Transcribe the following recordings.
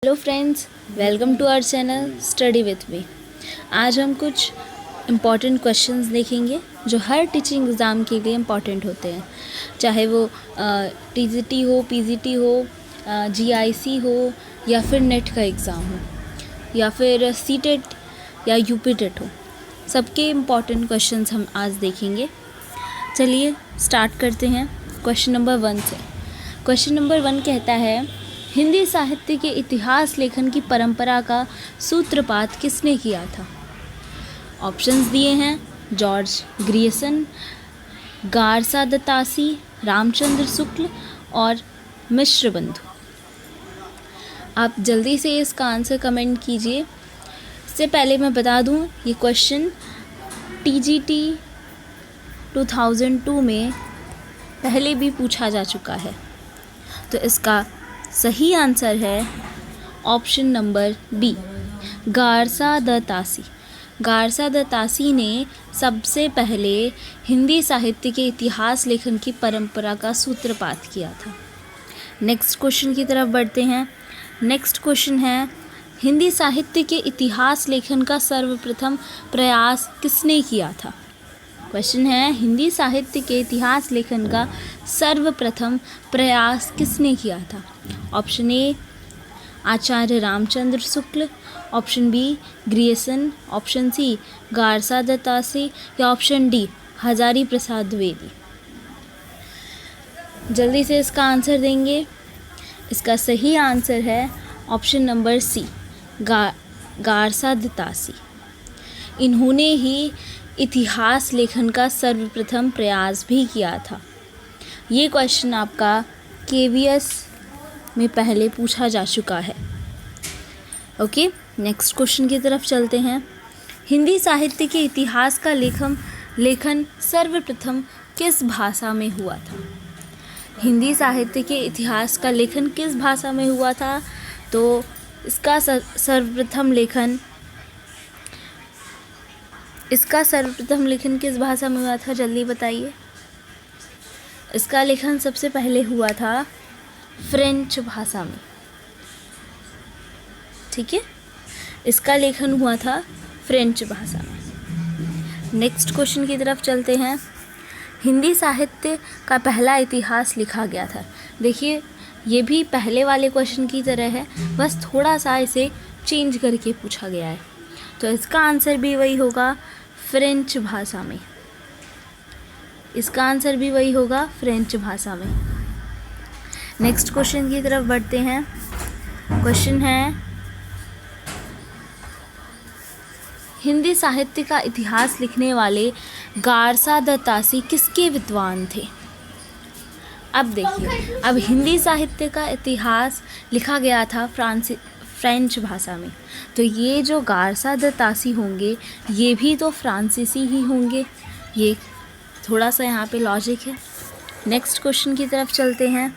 Hello friends, welcome to our channel study with me. आज हम कुछ इम्पॉर्टेंट क्वेश्चंस देखेंगे जो हर टीचिंग एग्ज़ाम के लिए इम्पॉर्टेंट होते हैं, चाहे वो टीजीटी हो, पीजीटी हो, जीआईसी हो या फिर नेट का एग्ज़ाम हो या फिर सीटेट या यूपीटेट हो। सबके इम्पॉर्टेंट क्वेश्चंस हम आज देखेंगे। चलिए स्टार्ट करते हैं क्वेश्चन नंबर 1 से। क्वेश्चन नंबर 1 कहता है, हिंदी साहित्य के इतिहास लेखन की परंपरा का सूत्रपात किसने किया था? ऑप्शंस दिए हैं जॉर्ज ग्रियर्सन, गारसा दत्तासी, रामचंद्र शुक्ल और मिश्र बंधु। आप जल्दी से इसका आंसर कमेंट कीजिए। इससे पहले मैं बता दूं, ये क्वेश्चन टीजीटी 2002 में पहले भी पूछा जा चुका है। तो इसका सही आंसर है option number B, Garcin de Tassy. Garcin de Tassy ने सबसे पहले हिंदी साहित्य के इतिहास लेखन की परंपरा का सूत्रपात किया था। नेक्स्ट क्वेश्चन की तरफ बढ़ते हैं। नेक्स्ट क्वेश्चन है, हिंदी साहित्य के इतिहास लेखन का सर्वप्रथम प्रयास किसने किया था? क्वेश्चन है, हिंदी साहित्य के इतिहास लेखन का सर्वप्रथम प्रयास किसने किया था? Option A Acharya Ramchandra Shukla, option B Grierson, option C Garcin de Tassy या ऑप्शन डी हजारी प्रसाद द्विवेदी। जल्दी से इसका आंसर देंगे। इसका सही आंसर है ऑप्शन नंबर सी, गारसा दत्तासी। इन्होंने ही इतिहास लेखन का सर्वप्रथम प्रयास भी किया था। ये क्वेश्चन आपका केवीएस में पहले पूछा जा चुका है। ओके, नेक्स्ट क्वेश्चन की तरफ चलते हैं। हिंदी साहित्य के इतिहास का लेखन सर्वप्रथम किस भाषा में हुआ था? हिंदी साहित्य के इतिहास का लेखन किस भाषा में हुआ था? तो इसका सर्वप्रथम लेखन किस भाषा में हुआ था? जल्दी बताइए। इसका लेखन सबसे पहले हुआ था फ्रेंच भाषा में। ठीक है, इसका लेखन हुआ था फ्रेंच भाषा में। नेक्स्ट क्वेश्चन की तरफ चलते हैं। हिंदी साहित्य का पहला इतिहास लिखा गया था। देखिए, ये भी पहले वाले क्वेश्चन की तरह है, बस थोड़ा सा इसे चेंज करके पूछा गया है। तो इसका आंसर भी वही होगा, फ्रेंच भाषा में। इसका आंसर भी वही होगा, फ्रेंच भाषा में। नेक्स्ट क्वेश्चन की तरफ बढ़ते हैं। क्वेश्चन है, हिंदी साहित्य का इतिहास लिखने वाले गारसा दत्तासी किसके विद्वान थे? अब देखिए, अब हिंदी साहित्य का इतिहास लिखा गया था फ्रेंच भाषा में, तो ये जो गारसा दत्तासी होंगे ये भी तो फ्रांसीसी ही होंगे। ये थोड़ा सा यहाँ पे लॉजिक है। नेक्स्ट क्वेश्चन की तरफ चलते हैं।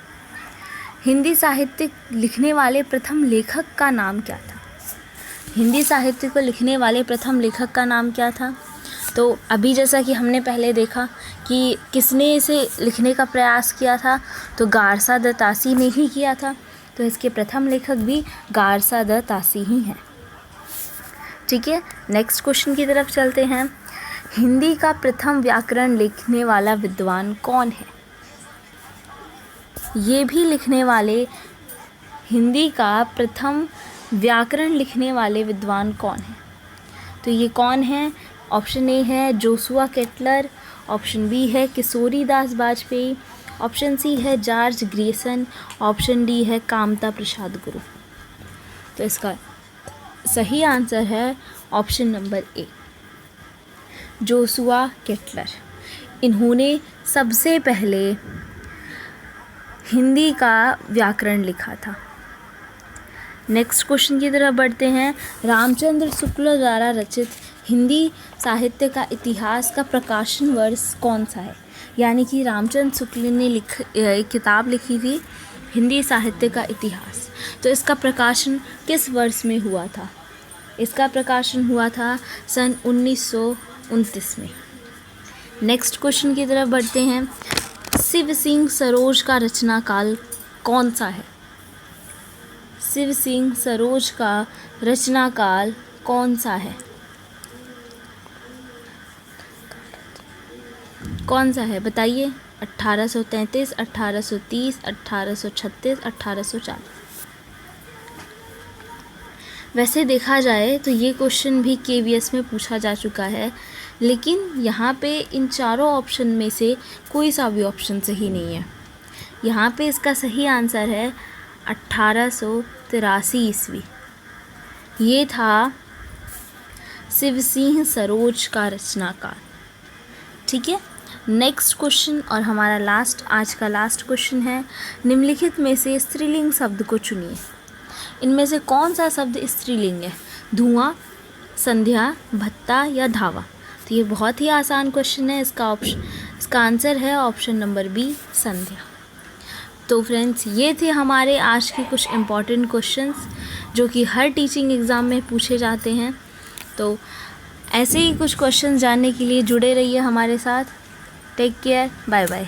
हिंदी साहित्य लिखने वाले प्रथम लेखक का नाम क्या था? हिंदी साहित्य को लिखने वाले प्रथम लेखक का नाम क्या था? तो अभी जैसा कि हमने पहले देखा कि किसने इसे लिखने का प्रयास किया था, तो गारसा दत्तासी ने ही किया था। तो इसके प्रथम लेखक भी गारसा दत्तासी ही हैं। ठीक है, नेक्स्ट क्वेश्चन की तरफ चलते हैं। हिंदी का प्रथम व्याकरण लिखने वाला विद्वान कौन है? ये भी लिखने वाले, हिंदी का प्रथम व्याकरण लिखने वाले विद्वान कौन है? तो ये कौन है? ऑप्शन ए है जोसुआ केटलर, ऑप्शन बी है किशोरी दास बाजपेयी, ऑप्शन सी है जॉर्ज ग्रियर्सन, ऑप्शन डी है कामता प्रसाद गुरु। तो इसका सही आंसर है option number A, Josua Ketelaar. इन्होंने सबसे पहले हिंदी का व्याकरण लिखा था। नेक्स्ट क्वेश्चन की तरफ बढ़ते हैं। रामचंद्र शुक्ल द्वारा रचित हिंदी साहित्य का इतिहास का प्रकाशन वर्ष कौन सा है? यानी कि रामचंद्र शुक्ल ने एक किताब लिखी थी हिंदी साहित्य का इतिहास, तो इसका प्रकाशन किस वर्ष में हुआ था? इसका प्रकाशन हुआ था सन 1929 में। नेक्स्ट क्वेश्चन की तरफ बढ़ते हैं। शिव सिंह सरोज का रचना काल कौन सा है? शिव सिंह सरोज का रचनाकाल कौन सा है? कौन सा है बताइए। 1833, 1830, 1836, 1840। वैसे देखा जाए तो ये क्वेश्चन भी KVS में पूछा जा चुका है, लेकिन यहाँ पे इन चारों ऑप्शन में से कोई सा भी ऑप्शन सही नहीं है। यहाँ पे इसका सही आंसर है 1883 ईस्वी। ये था शिव सिंह सरोज का रचनाकाल। ठीक है, नेक्स्ट क्वेश्चन और हमारा आज का लास्ट क्वेश्चन है, निम्नलिखित में से स्त्रीलिंग शब्द को चुनिए। इनमें से कौन सा शब्द स्त्रीलिंग है? धुआं, संध्या, भत्ता या धावा? तो ये बहुत ही आसान क्वेश्चन है। इसका आंसर है ऑप्शन नंबर बी, संध्या। तो फ्रेंड्स, ये थे हमारे आज के कुछ इम्पॉर्टेंट क्वेश्चंस जो कि हर टीचिंग एग्ज़ाम में पूछे जाते हैं। तो ऐसे ही कुछ क्वेश्चंस जानने के लिए जुड़े रहिए हमारे साथ। Take care, bye bye.